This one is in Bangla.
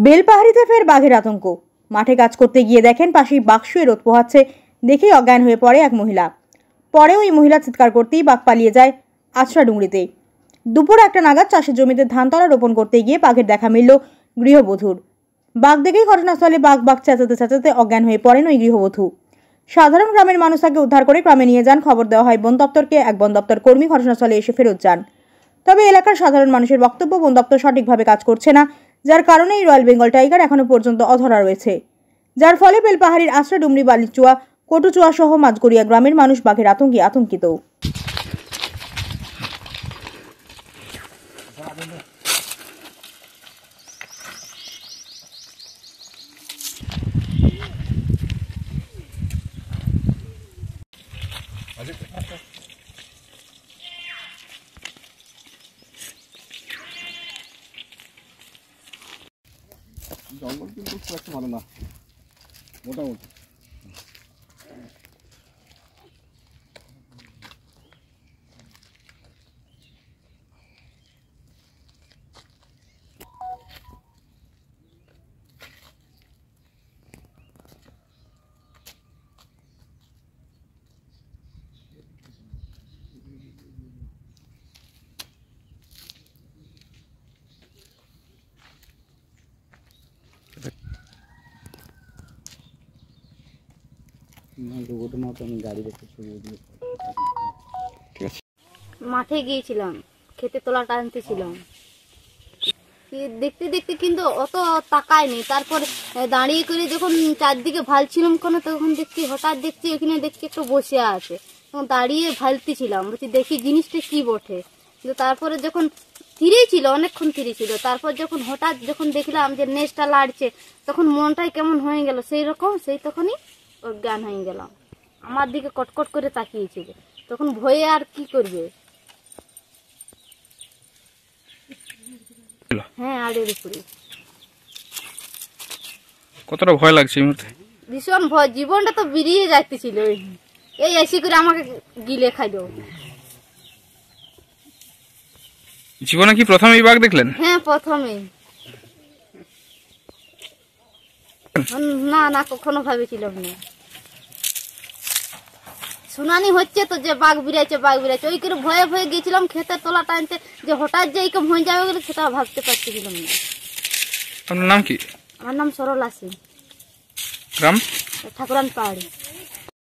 বেলপাহাড়িতে ফের বাঘের আতঙ্ক। মাঠে কাজ করতে গিয়ে দেখেন পাশেই বাঘ শুয়ে রোদ পোহাচ্ছে। দেখেই অজ্ঞান হয়ে পড়ে এক মহিলা। পরে ওই মহিলা চিৎকার করতেই বাঘ পালিয়ে যায় আছড়াডুংরিতে। দুপুর 1টা নাগাদ চাষের জমিতে ধানতলা রোপণ করতে গিয়ে বাঘের দেখা মিলল গৃহবধূর। বাঘ দেখেই ঘটনাস্থলে বাঘ বাঘ চেঁচাতে চেঁচাতে অজ্ঞান হয়ে পড়েন ওই গৃহবধূ। সাধারণ গ্রামের মানুষ তাকে উদ্ধার করে গ্রামে নিয়ে যান। খবর দেওয়া হয় বন দপ্তরকে। এক বন দপ্তর কর্মী ঘটনাস্থলে এসে ফেরত যান। তবে এলাকার সাধারণ মানুষের বক্তব্য, বন দপ্তর সঠিকভাবে কাজ করছে না, যার কারণে এই রয়্যাল বেঙ্গল টাইগার এখনো পর্যন্ত অধরা রয়েছে। যার ফলে বেলপাহাড়ির আছড়াডুংরি, বালিচুয়া, কটুচুয়া সহ মাঝগড়িয়া গ্রামের মানুষ বাঘের আতঙ্কে আতঙ্কিত। জঙ্গল কিন্তু খুব একটা ভালো না, মোটামুটি। মাঠে গিয়েছিলাম, খেতে তোলা টানতেছিলাম, দেখতে দেখতে কিন্তু অত তাকায়নি। তারপর দাঁড়িয়ে করে যখন চারদিকে ভালছিলাম কোনো, তখন দেখছি হঠাৎ দেখছি ওখানে দেখছি একটু বসে আছে। তখন দাঁড়িয়ে ভালতেছিলাম, বলছি দেখি জিনিসটা কি বটে। কিন্তু তারপরে যখন ছিল, অনেকক্ষণ ছিল, তারপর যখন হঠাৎ যখন দেখলাম যে নেজটা লাড়ছে, তখন মনটাই কেমন হয়ে গেল। সেই তখনই অজ্ঞান হয়ে গেলাম। আমার দিকে কটকট করে তাকিয়েছিল, তখন ভয়ে আর কি করবে। হ্যাঁ, আড়ের উপরে। কতটা ভয় লাগছে এই মুহূর্তে? ভীষণ ভয়, জীবনটা তো বেরিয়ে যাইতেছিল। এই এসে করে আমাকে গিলে খাইলো। জীবনে কি প্রথম এই বাঘ দেখলেন? হ্যাঁ, প্রথমে। না না, কখনো ভাবেছিলাম না। শুনানি হচ্ছে তো যে বাঘ বিরাইছে, ওই করে ভয়ে ভয়ে গেছিলাম খেতে তোলা টানতে, যে হঠাৎ যে এইরকম হয়ে যাবে বলে সেটা ভাবতে পারছিলাম না। আপনার নাম কি? আমার নাম সরলা সিং, গ্রাম ঠাকুরান পাহাড়ি।